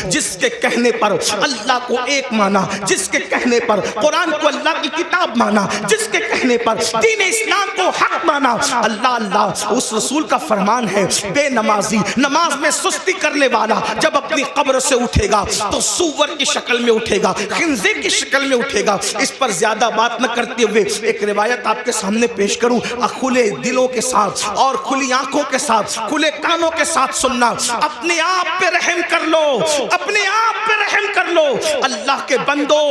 جس کے کہنے پر اللہ کو ایک مانا، جس کے کہنے پر قرآن کو اللہ کی کتاب مانا، جس کے کہنے پر دین اسلام کو حق مانا، اللہ اس رسول کا فرمان ہے بے نمازی، نماز میں سستی کرنے والا جب اپنی قبر سے اٹھے گا تو سور کی شکل میں اٹھے گا، خنزیر کی شکل میں اٹھے گا۔ اس پر زیادہ بات نہ کرتے ہوئے ایک روایت آپ کے سامنے پیش کروں، کھلے دلوں کے ساتھ اور کھلی آنکھوں کے ساتھ، کھلے کانوں کے ساتھ سننا۔ اپنے آپ پہ رحم کر لو، اپنے آپ پہ رحم کر لو اللہ کے بندو۔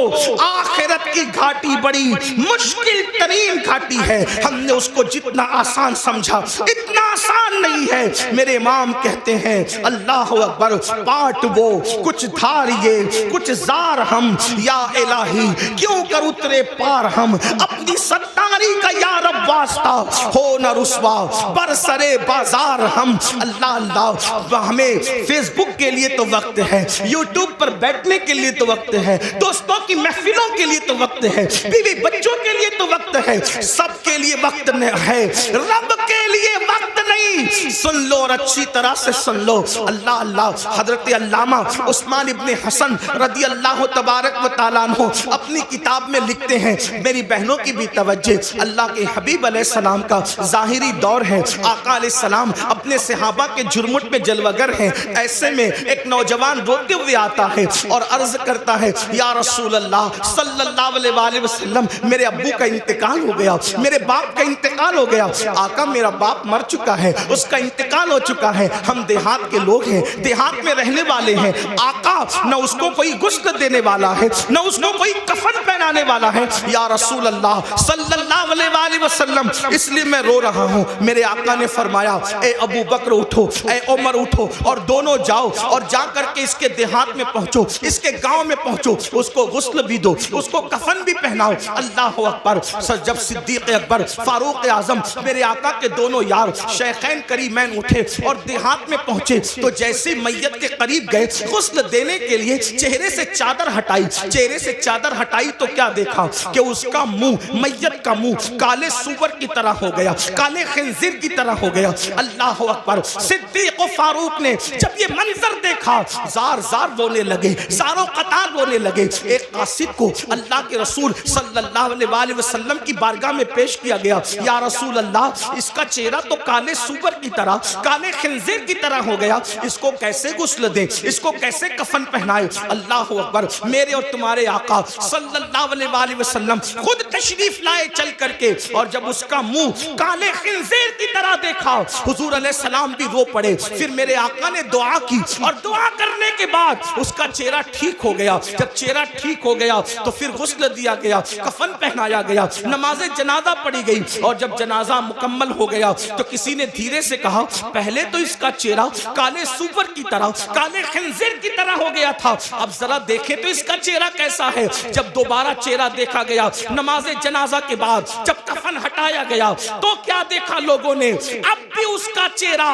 آخرت کی گھاٹی بڑی مشکل ترین گھاٹی ہے، ہم نے اس کو جتنا آسان سمجھا اتنا آسان نہیں ہے۔ میرے امام کہتے ہیں اللہ اکبر، پاٹ وہ کچھ دھار یہ کچھ زار ہم، یا الہی کیوں کر اترے پار ہم، اپنی ستاری کا یا رب واسطہ ہو نہ رسوا برسرے بازار ہم۔ اللہ ہمیں فیس بک کے لیے تو وقت ہے، یوٹیوب پر بیٹھنے کے لیے تو وقت ہے، دوستوں کی محفلوں کے لیے تو وقت ہے، بیوی بچوں کے لیے تو وقت ہے، سب کے لیے وقت ہے، رب کے لیے وقت نہیں۔ سن لو اور اچھی طرح سے سن لو۔ اللہ حضرت علامہ عثمان ابن حسن رضی اللہ تبارک و تعالیٰ عنہ اپنی کتاب میں لکھتے ہیں، میری بہنوں کی بھی توجہ، اللہ کے حبیب علیہ السلام کا ظاہری دور ہے، آقا علیہ السلام اپنے صحابہ کے جرمٹ میں جلوگر ہیں، ایسے میں ایک نوجوان روتے ہوئے آتا ہے اور عرض کرتا ہے یا رسول اللہ صلی اللہ علیہ وآلہ وسلم، میرے ابو کا انتقال ہو گیا، میرے باپ کا انتقال ہو گیا۔ آقا میرا باپ مر چکا ہے، اس کا انتقال ہو چکا ہے، ہم دیہات کے لوگ ہیں، دیہات میں رہنے والے ہیں، آقا نہ اس کو کوئی غسل دینے والا ہے، نہ اس کو کوئی کفن پہنانے والا ہے، یا رسول اللہ صلی اللہ علیہ وآلہ وسلم اس لیے میں رو رہا ہوں۔ میرے آقا نے فرمایا اے ابو بکر اٹھو، اے عمر اٹھو اور دونوں جاؤ اور جا کر کے اس کے دیہات میں پہنچو، اس کے گاؤں میں پہنچو، اس کو غسل بھی دو، اس کو کفن بھی پہناؤ۔ اللہ اکبر۔ جب صدیق اکبر فاروق اعظم میرے آقا کے دونوں یار شیخین کریمین اٹھے اور دیہات میں پہنچے تو جیسے میت کے قریب گئے غسل دینے کے لیے چہرے سے چادر ہٹائی، چہرے سے چادر ہٹائی تو کیا دیکھا کہ اس کا منہ، میت کا منہ کالے سور کی طرح ہو گیا، کالے خنزیر کی طرح ہو گیا۔ اللہ اکبر۔ صدیق و فاروق نے جب یہ منظر دیکھا زار زار رونے لگے، زاروں قطار رونے لگے۔ ایک قاصد کو اللہ کے رسول صلی اللہ علیہ وآلہ وسلم کی بارگاہ میں پیش کیا گیا، یا رسول اللہ اس کا چہرہ تو کالے سور کی طرح، کالے خنزیر کی طرح ہو گیا، اس کو کیسے غسل دیں، اس کو کیسے کفن پہنائے؟ اللہ اکبر۔ میرے اور تمہارے آقا صلی اللہ علیہ وآلہ وسلم خود تشریف لائے چل کر کے، اور جب اس کا منہ کالے خنزیر کی طرح دیکھا حضور علیہ السلام بھی رو پڑے۔ پھر میرے آقا نے دعا کی اور دعا کرنے کے بعد اس کا چہرہ ٹھیک ہو گیا۔ جب چہرہ ٹھیک ہو گیا تو پھر غسل دیا گیا، کفن پہنایا گیا، نماز جنازہ پڑھی گئی، اور جب جنازہ مکمل ہو گیا تو کسی نے دھیرے سے کہا پہلے تو اس کا چہرہ کالے سور کی طرح، کالے خنزیر کی طرح ہو گیا تھا، اب ذرا دیکھیں تو اس کا چہرہ کیسا ہے۔ جب دوبارہ چہرہ دیکھا گیا نماز جنازہ کے بعد، جب کفن ہٹایا گیا تو کیا دیکھا لوگوں نے؟ اب بھی اس کا چہرہ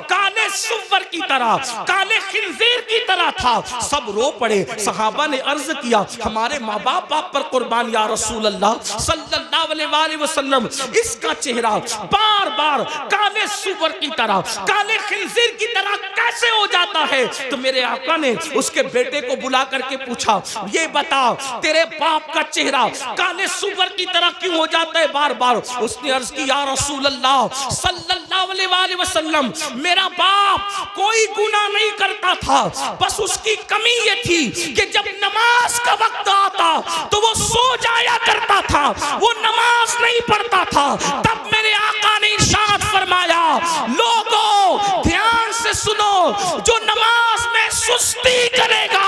کالے سور کی طرح، کالے خنزیر کی طرح تھا۔ سب رو پڑے۔ صحابہ نے عرض کیا ہمارے ماں باپ آپ پر قربان یا رسول اللہ صلی اللہ علیہ وآلہ وسلم، اس کا چہرہ بار بار کالے سور کی طرح، کالے خنزیر کی طرح کیسے ہو جاتا ہے؟ تو میرے آقا نے اس کے بیٹے کو بلا کر کے پوچھا یہ بتا تیرے باپ کا چہرہ کالے سور کی طرح کیوں ہو جاتا ہے بار بار؟ اس نے عرض کی یا رسول اللہ صلی اللہ علیہ وآلہ وسلم، میرا باپ کوئی گناہ نہیں کرتا تھا، بس اس کی کمی یہ تھی کہ جب نماز کا وقت آتا تو وہ سو جایا کرتا تھا، وہ نماز نہیں پڑھتا تھا۔ تب میرے آقا نے ارشاد فرمایا لوگوں دھیان سے سنو، جو نماز میں سستی کرے گا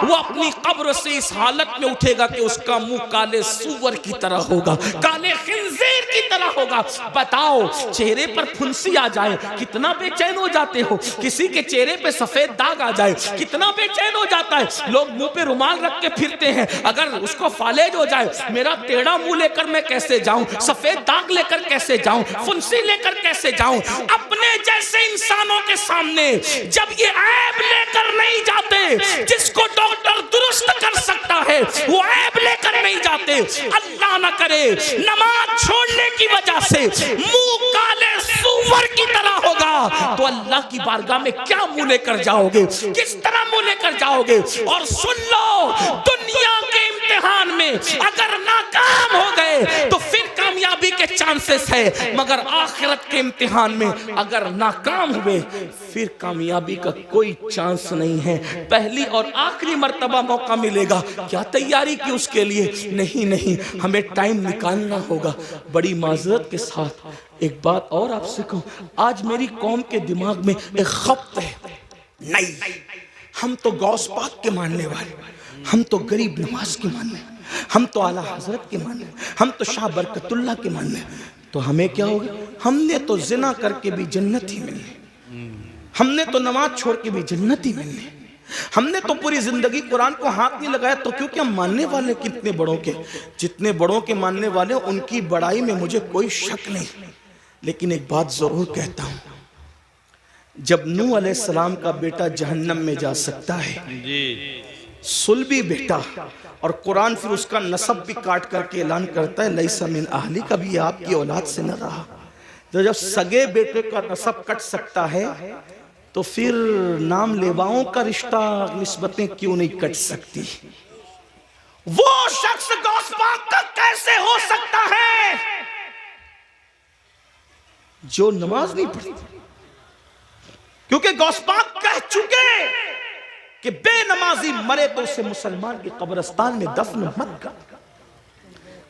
وہ اپنی قبر سے اس حالت میں اٹھے گا کہ اس کا منہ کالے سور کی طرح ہوگا، کالے خنزیر کی طرح ہوگا۔ بتاؤ چہرے پر پھنسی آ جائے کتنا بے چین ہو جاتے ہو، کسی کے چہرے پہ سفید داغ آ جائے کتنا بے چین ہو جاتا ہے۔ لوگ منہ پہ رومال رکھ کے پھرتے ہیں، اگر اس کو فالج ہو جائے میرا ٹیڑھا منہ لے کر میں کیسے جاؤں، سفید داغ لے کر کیسے جاؤں، پھنسی لے کر کیسے جاؤں؟ اپنے جیسے انسانوں کے سامنے جب یہ عیب لے کر نہیں جاتے جس کو ڈاکٹر درست کر سکتا ہے ہے وہ عیب لے کر نہیں جاتے. اللہ نہ کرے نماز چھوڑنے کی وجہ سے منہ کالے سور کی طرح ہوگا تو اللہ کی بارگاہ میں کیا منہ لے کر جاؤ گے, کس طرح منہ لے کر جاؤ گے؟ اور سن لو, دنیا کے امتحان میں اگر ناکام ہو گئے تو پھر کامیابی کے چانسز ہے, مگر آخرت کے امتحان میں اگر ناکام ہوئے پھر کامیابی کا کوئی چانس نہیں ہے. پہلی اور آخری مرتبہ موقع ملے گا. کیا تیاری کی اس کے لیے؟ نہیں, ہمیں ٹائم نکالنا ہوگا. بڑی معذرت کے ساتھ ایک بات اور آپ سے کہوں, آج میری قوم کے دماغ میں ایک خبط ہے, نہیں ہم تو غوث پاک کے ماننے والے, ہم تو غریب نواز کے ماننے, ہم تو اعلیٰ حضرت کے ماننے, ہم تو شاہ برکت اللہ کے ماننے. تو ہمیں کیا ہوگا؟ ہم نے تو زنا کر کے بھی جنت ہی ملنی, ہم نے تو نماز چھوڑ کے بھی جنت ہی ملنی, ہم نے تو پوری زندگی قرآن کو ہاتھ نہیں لگایا. تو کیونکہ ہم ماننے والے کتنے بڑوں کے, جتنے بڑوں کے ماننے والے ان کی بڑائی میں مجھے کوئی شک نہیں. لیکن ایک بات ضرور کہتا ہوں, جب نوح علیہ السلام کا بیٹا جہنم میں جا سکتا ہے, سلبی بیٹا, اور قرآن پھر اس کا نسب بھی کاٹ کر کے اعلان کرتا ہے لیس من اہلی, کبھی آپ کی اولاد سے نہ رہا. تو جب سگے بیٹے کا نسب کٹ سکتا ہے تو پھر نام لیواؤں کا رشتہ نسبتیں کیوں نہیں کٹ سکتی؟ وہ شخص غوث پاک کا کیسے ہو سکتا ہے جو نماز نہیں پڑھتا؟ کیونکہ غوث پاک کہہ چکے کہ بے نمازی مرے تو اسے مسلمان کی قبرستان میں دفن مت کر.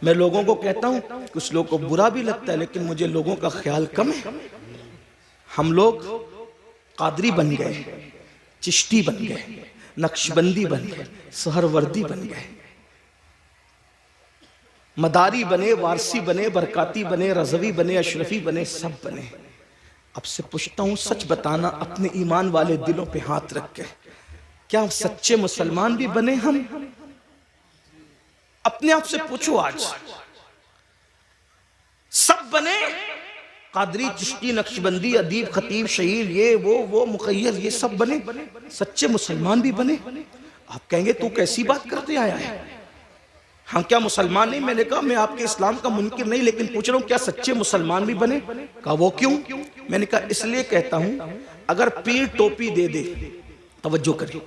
میں لوگوں کو کہتا ہوں, کچھ لوگوں کو برا بھی لگتا ہے لیکن مجھے لوگوں کا خیال کم ہے. ہم لوگ قادری بن گئے, چشتی بن گئے, نقشبندی بن گئے, سہروردی بن گئے, مداری بنے, وارسی بنے, برکاتی بنے, رضوی بنے, اشرفی بنے, سب بنے. اب سے پوچھتا ہوں, سچ بتانا اپنے ایمان والے دلوں پہ ہاتھ رکھ کے, کیا سچے مسلمان بھی بنے ہم؟ اپنے آپ سے پوچھو, آج سب بنے؟ قادری, چشتی, نقشبندی, ادیب, خطیب, شہیر, یہ وہ مخیر, یہ سب بنے؟ سچے مسلمان بھی بنے؟ آپ کہیں گے تو کیسی بات کرتے آیا ہے, ہم کیا مسلمان نہیں؟ میں نے کہا میں آپ کے اسلام کا منکر نہیں, لیکن پوچھ رہا ہوں کیا سچے مسلمان بھی بنے؟ کہا وہ کیوں؟ میں نے کہا اس لیے کہتا ہوں, اگر پیر ٹوپی دے دے, توجہ کریں,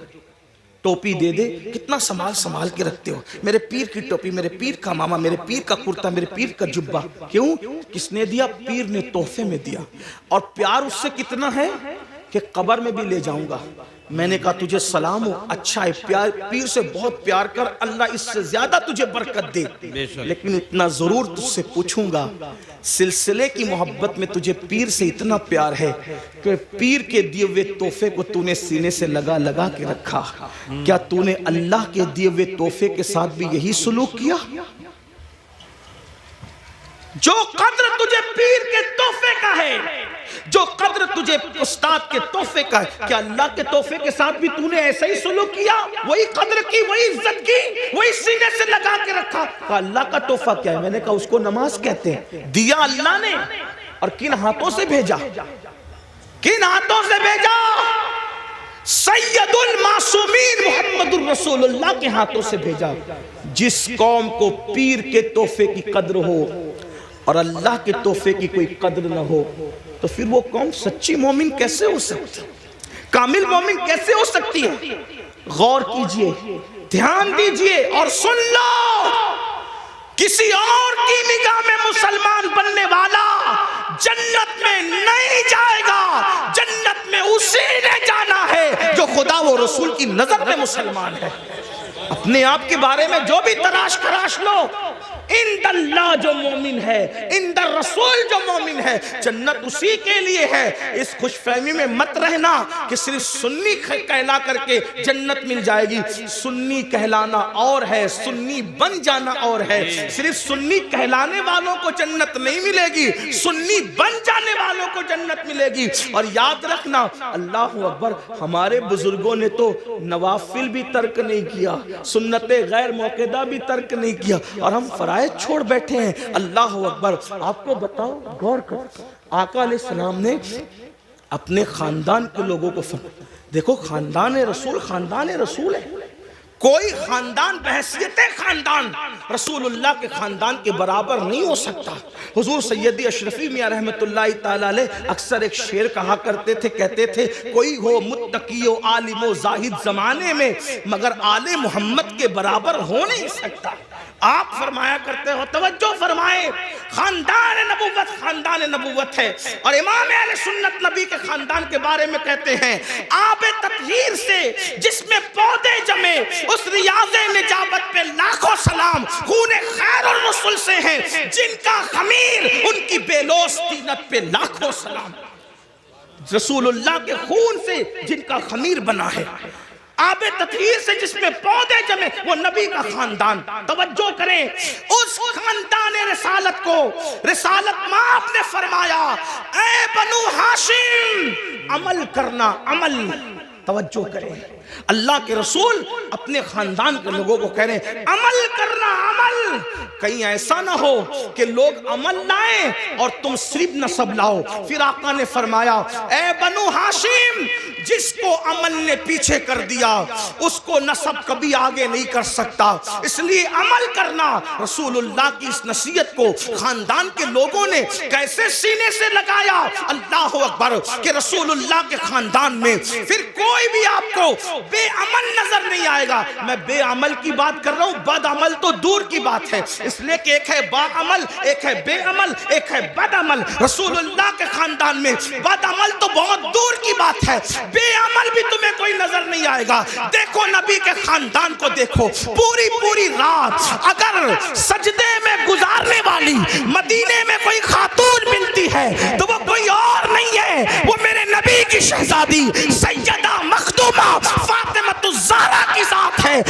ٹوپی دے دے, کتنا سنبھال کے رکھتے ہو, میرے پیر کی ٹوپی, میرے پیر کا ماما, میرے پیر کا کرتا, میرے پیر کا جبہ. کیوں؟ کس نے دیا؟ پیر نے تحفے میں دیا. اور پیار اس سے کتنا ہے کہ قبر میں بھی لے جاؤں گا. میں نے کہا تجھے سلام ہو, اچھا ہے, پیار, پیر سے بہت پیار کر, اللہ اس سے زیادہ تجھے برکت دے. لیکن اتنا ضرور تجھ سے پوچھوں گا, سلسلے کی محبت میں تجھے پیر سے اتنا پیار ہے کہ پیر کے دیے ہوئے تحفے کو تو نے سینے سے لگا کے رکھا, کیا تو نے اللہ کے دیے ہوئے تحفے کے ساتھ بھی یہی سلوک کیا؟ جو قدر تجھے پیر کے تحفے کا ہے, جو قدر تجھے استاد کے تحفے کا ہے, کیا اللہ کے تحفے کے ساتھ بھی تو نے ایسا ہی سلوک کیا؟ وہی قدر کی, وہی عزت کی, وہی سینے سے لگا کے رکھا؟ کہا اللہ کا تحفہ کیا ہے؟ میں نے کہا اس کو نماز کہتے ہیں. دیا اللہ نے, اور کن ہاتھوں سے بھیجا؟ کن ہاتھوں سے بھیجا؟ سید المعصومین محمد الرسول اللہ کے ہاتھوں سے بھیجا. جس قوم کو پیر کے تحفے کی قدر ہو اور اللہ کے تحفے کی کوئی قدر نہ ہو, تو پھر وہ قوم سچی مومن کیسے ہو سکتی, کامل مومن کیسے ہو سکتی ہے؟ غور کیجئے, دھیان دیجئے اور سن لو, کسی اور کی نگاہ میں مسلمان بننے والا جنت میں نہیں جائے گا. جنت میں اسی نے جانا ہے جو خدا و رسول کی نظر میں مسلمان ہے. اپنے آپ کے بارے میں جو بھی تلاش خراش لو, اند اللہ جو مومن ہے, اند الرسول جو مومن ہے, جنت اسی کے لیے ہے. اس خوش فہمی میں مت رہنا کہ صرف سنی کہلا کر کے جنت مل جائے گی. سنی کہلانا اور ہے, سنی بن جانا اور ہے. صرف سنی کہلانے والوں کو جنت نہیں ملے گی, سنی بن جانے والوں کو جنت ملے گی. اور یاد رکھنا, اللہ اکبر, ہمارے بزرگوں نے تو نوافل بھی ترک نہیں کیا, سنت غیر موقعہ بھی ترک نہیں کیا, اور ہم فرائض چھوڑ بیٹھے ہیں. اللہ اکبر. آپ کو بتاؤ, غور کر, آقا علیہ السلام نے اپنے خاندان کے لوگوں کو دیکھو, خاندان رسول ہے, کوئی خاندان بحیثیت خاندان رسول اللہ کے خاندان کے برابر نہیں ہو سکتا۔ حضور سیدی اشرفی میاں رحمت اللہ تعالی علیہ اکثر ایک شعر کہا کرتے تھے، کہتے تھے کوئی ہو متقی و عالم و زاہد زمانے میں مگر آل محمد کے برابر ہو نہیں سکتا۔ آپ فرمایا کرتے ہو، توجہ فرمائے، خاندان نبوت ہے، اور امام اہل سنت نبی کے خاندان کے بارے میں کہتے ہیں آب تطہیر سے جس میں پودے جمے، اس ریاض نجابت پہ لاکھوں سلام، خون خیر الرسل سے ہیں جن کا خمیر ان کی بیلوس طینت پہ لاکھوں سلام۔ رسول اللہ کے خون سے جن کا خمیر بنا ہے، آب تطہیر سے جس میں پودے جمے، وہ نبی کا خاندان۔ توجہ کریں، اس خاندان رسالت کو رسالت ماں نے فرمایا اے بنو ہاشم عمل کرنا، عمل۔ توجہ کریں، اللہ کے رسول اپنے خاندان کے لوگوں کو کہہ رہے ہیں عمل کرنا، عمل۔ کہیں ایسا نہ ہو کہ لوگ عمل لائیں اور تم صرف نسب لاؤ۔ پھر آقا نے فرمایا اے بنو ہاشم، جس کو عمل نے پیچھے کر دیا اس کو نسب کبھی آگے نہیں کر سکتا، اس لیے عمل کرنا۔ رسول اللہ کی اس نصیحت کو خاندان کے لوگوں نے کیسے سینے سے لگایا، اللہ اکبر، کہ رسول اللہ کے خاندان میں پھر کوئی بھی آپ کو بے عمل نظر نہیں آئے گا۔ میں بے عمل کی بات کر رہا ہوں، بد عمل تو دور کی بات ہے، اس لیے کہ ایک ہے با عمل، ایک ہے بے عمل، ایک ہے بد عمل۔ رسول اللہ کے خاندان میں بد عمل تو بہت دور کی بات ہے، بے عمل بھی تمہیں کوئی نظر نہیں آئے گا۔ دیکھو نبی کے خاندان کو دیکھو، پوری رات اگر سجدے میں گزارنے والی مدینے میں کوئی خاتون ملتی ہے تو وہ کوئی اور نہیں ہے، وہ میرے نبی کی شہزادی سیدہ مخدومہ فاطمہ الزہرا کی ذات ہے۔